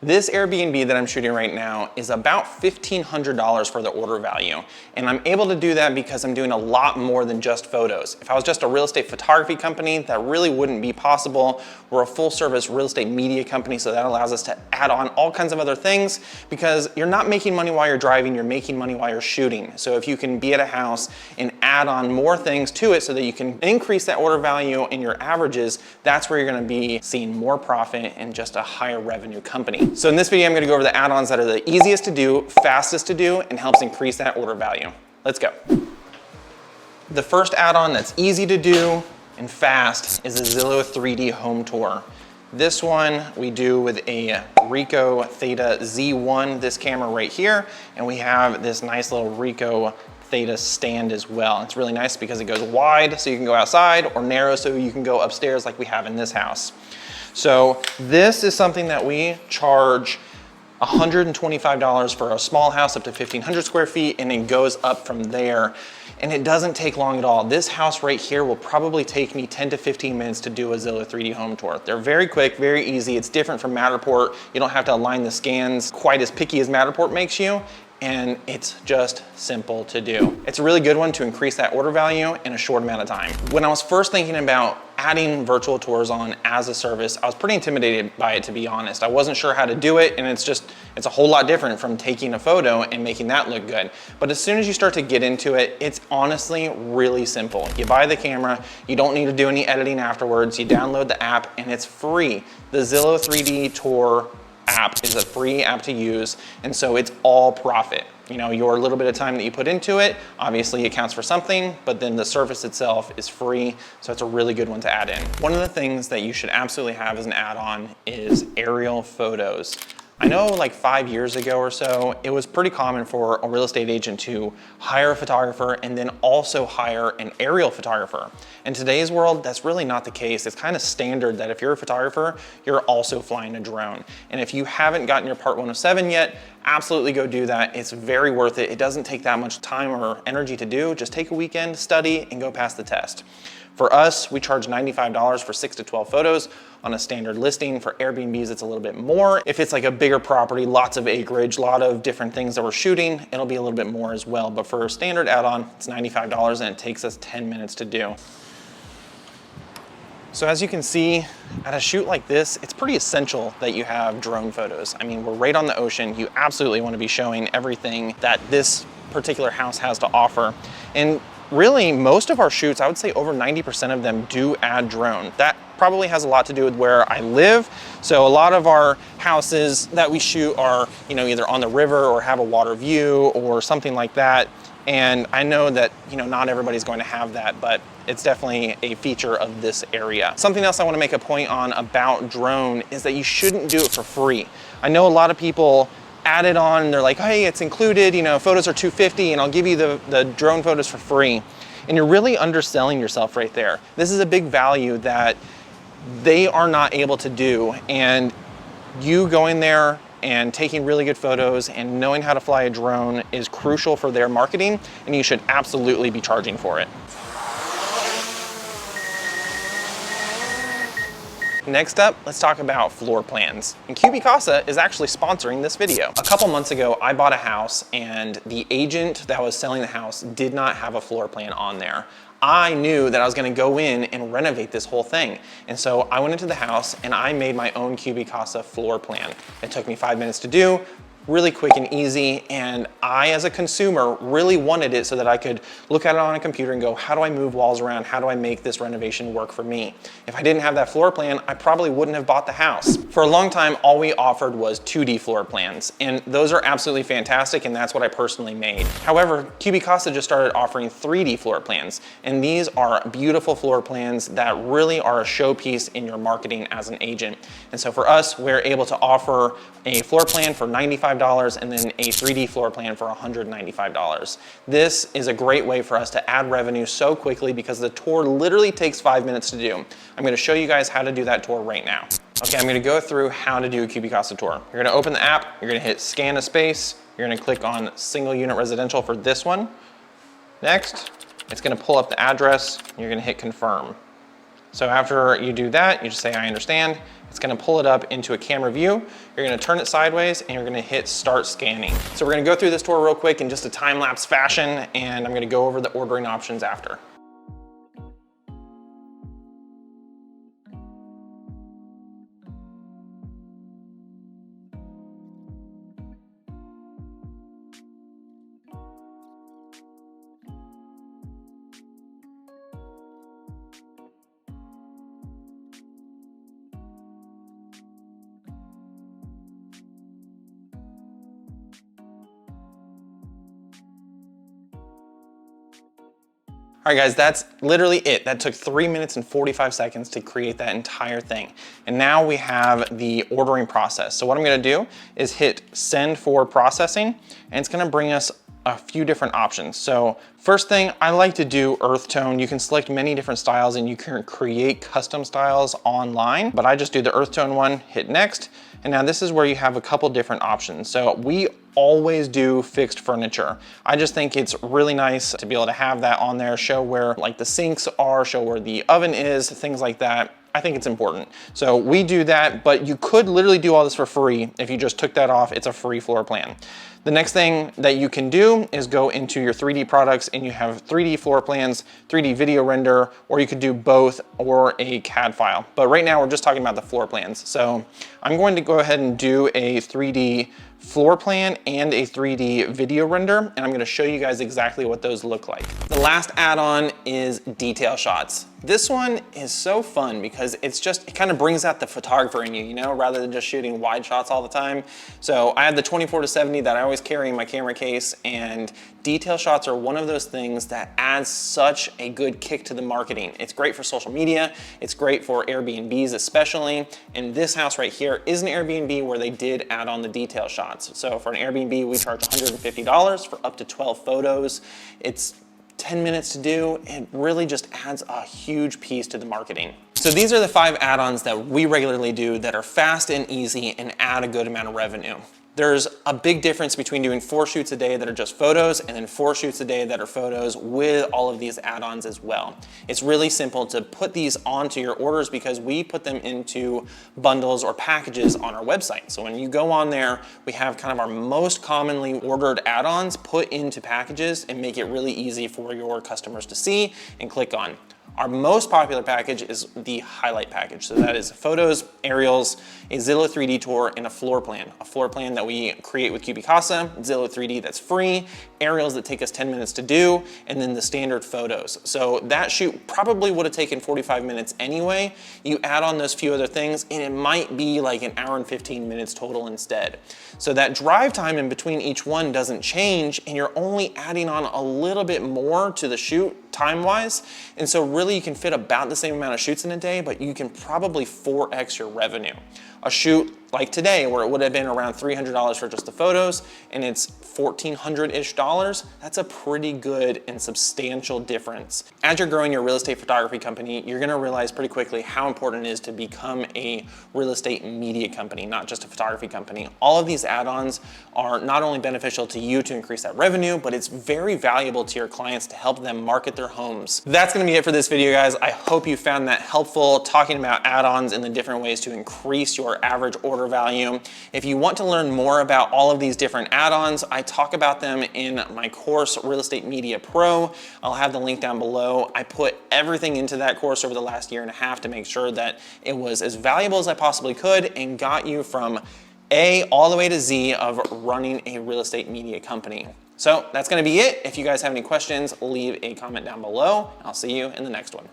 This Airbnb that I'm shooting right now is about $1,500 for the order value. And I'm able to do that because I'm doing a lot more than just photos. If I was just a real estate photography company, that really wouldn't be possible. We're a full service real estate media company, so that allows us to add on all kinds of other things because you're not making money while you're driving, you're making money while you're shooting. So if you can be at a house and add on more things to it so that you can increase that order value in your averages, that's where you're gonna be seeing more profit and just a higher revenue company. So in this video, I'm gonna go over the add-ons that are the easiest to do, fastest to do, and helps increase that order value. Let's go. The first add-on that's easy to do and fast is a Zillow 3D home tour. This one we do with a Ricoh Theta Z1, this camera right here, and we have this nice little Ricoh Theta stand as well. It's really nice because it goes wide so you can go outside, or narrow so you can go upstairs like we have in this house. So this is something that we charge $125 for a small house up to 1,500 square feet, and it goes up from there. And it doesn't take long at all. This house right here will probably take me 10 to 15 minutes to do a Zillow 3D home tour. They're very quick, very easy. It's different from Matterport. You don't have to align the scans quite as picky as Matterport makes you. And it's just simple to do. It's a really good one to increase that order value in a short amount of time. When I was first thinking about adding virtual tours on as a service, I was pretty intimidated by it, to be honest. I wasn't sure how to do it, and it's a whole lot different from taking a photo and making that look good. But as soon as you start to get into it, it's honestly really simple. You buy the camera, you don't need to do any editing afterwards, you download the app, and it's free. The Zillow 3D Tour app is a free app to use, and so it's all profit. You know, your little bit of time that you put into it obviously accounts for something, but then the service itself is free, so it's a really good one to add in. One of the things that you should absolutely have as an add-on is aerial photos. I know like 5 years ago or so, it was pretty common for a real estate agent to hire a photographer and then also hire an aerial photographer. In today's world, that's really not the case. It's kind of standard that if you're a photographer, you're also flying a drone. And if you haven't gotten your Part 107 yet, absolutely go do that. It's very worth it. It doesn't take that much time or energy to do. Just take a weekend, study, and go pass the test. For us, we charge $95 for 6 to 12 photos on a standard listing. For Airbnbs, it's a little bit more. If it's like a bigger property, lots of acreage, a lot of different things that we're shooting, it'll be a little bit more as well. But for a standard add-on, it's $95 and it takes us 10 minutes to do. So as you can see, at a shoot like this, it's pretty essential that you have drone photos. I mean, we're right on the ocean. You absolutely want to be showing everything that this particular house has to offer. And really, most of our shoots, I would say over 90% of them do add drone. That probably has a lot to do with where I live. So a lot of our houses that we shoot are, you know, either on the river or have a water view or something like that. And I know that, you know, not everybody's going to have that, but it's definitely a feature of this area. Something else I want to make a point on about drone is that you shouldn't do it for free. I know a lot of people add it on and they're like, hey, it's included, you know, photos are $250 and I'll give you the drone photos for free. And you're really underselling yourself right there. This is a big value that they are not able to do. And you going there and taking really good photos and knowing how to fly a drone is crucial for their marketing, and you should absolutely be charging for it. Next up, let's talk about floor plans. And CubiCasa is actually sponsoring this video. A couple months ago, I bought a house and the agent that was selling the house did not have a floor plan on there. I knew that I was gonna go in and renovate this whole thing. And so I went into the house and I made my own CubiCasa floor plan. It took me 5 minutes to do, really quick and easy, and I, as a consumer, really wanted it so that I could look at it on a computer and go, how do I move walls around? How do I make this renovation work for me? If I didn't have that floor plan, I probably wouldn't have bought the house. For a long time, all we offered was 2D floor plans, and those are absolutely fantastic, and that's what I personally made. However, CubiCasa just started offering 3D floor plans, and these are beautiful floor plans that really are a showpiece in your marketing as an agent. And so for us, we're able to offer a floor plan for $95 and then a 3D floor plan for $195. This is a great way for us to add revenue so quickly because the tour literally takes 5 minutes to do. I'm gonna show you guys how to do that tour right now. Okay, I'm gonna go through how to do a CubiCasa tour. You're gonna open the app, you're gonna hit scan a space, you're gonna click on single unit residential for this one. Next, it's gonna pull up the address, and you're gonna hit confirm. So after you do that, you just say, I understand. It's gonna pull it up into a camera view. You're gonna turn it sideways and you're gonna hit start scanning. So we're gonna go through this tour real quick in just a time-lapse fashion, and I'm gonna go over the ordering options after. All right guys, that's literally it. That took 3 minutes and 45 seconds to create that entire thing. And now we have the ordering process. So what I'm gonna do is hit send for processing, and it's gonna bring us a few different options. So first thing, I like to do earth tone. You can select many different styles and you can create custom styles online, but I just do the earth tone one, hit next. And now this is where you have a couple different options. So we always do fixed furniture. I just think it's really nice to be able to have that on there, show where like the sinks are, show where the oven is, things like that. I think it's important. So we do that, but you could literally do all this for free. If you just took that off, it's a free floor plan. The next thing that you can do is go into your 3D products and you have 3D floor plans, 3D video render, or you could do both or a CAD file. But right now we're just talking about the floor plans. So I'm going to go ahead and do a 3D floor plan and a 3D video render, and I'm gonna show you guys exactly what those look like. The last add-on is detail shots. This one is so fun because it kind of brings out the photographer in you, you know, rather than just shooting wide shots all the time. So I have the 24-70 that I always carry in my camera case, and detail shots are one of those things that adds such a good kick to the marketing. It's great for social media. It's great for Airbnbs especially. And this house right here is an Airbnb where they did add on the detail shots. So for an Airbnb, we charge $150 for up to 12 photos. It's 10 minutes to do. It really just adds a huge piece to the marketing. So these are the 5 add-ons that we regularly do that are fast and easy and add a good amount of revenue. There's a big difference between doing 4 shoots a day that are just photos and then 4 shoots a day that are photos with all of these add-ons as well. It's really simple to put these onto your orders because we put them into bundles or packages on our website. So when you go on there, we have kind of our most commonly ordered add-ons put into packages and make it really easy for your customers to see and click on. Our most popular package is the highlight package. So that is photos, aerials, a Zillow 3D tour, and a floor plan. A floor plan that we create with CubiCasa, Zillow 3D that's free, aerials that take us 10 minutes to do, and then the standard photos. So that shoot probably would have taken 45 minutes anyway. You add on those few other things, and it might be like an hour and 15 minutes total instead. So that drive time in between each one doesn't change, and you're only adding on a little bit more to the shoot time-wise. And so really you can fit about the same amount of shoots in a day, but you can probably 4x your revenue. A shoot like today, where it would have been around $300 for just the photos, and it's $1,400-ish, that's a pretty good and substantial difference. As you're growing your real estate photography company, you're gonna realize pretty quickly how important it is to become a real estate media company, not just a photography company. All of these add-ons are not only beneficial to you to increase that revenue, but it's very valuable to your clients to help them market their homes. That's gonna be it for this video, guys. I hope you found that helpful, talking about add-ons and the different ways to increase your average order value. If you want to learn more about all of these different add-ons, I talk about them in my course, Real Estate Media Pro. I'll have the link down below. I put everything into that course over the last 1.5 years to make sure that it was as valuable as I possibly could and got you from A all the way to Z of running a real estate media company. So that's gonna be it. If you guys have any questions, leave a comment down below. I'll see you in the next one.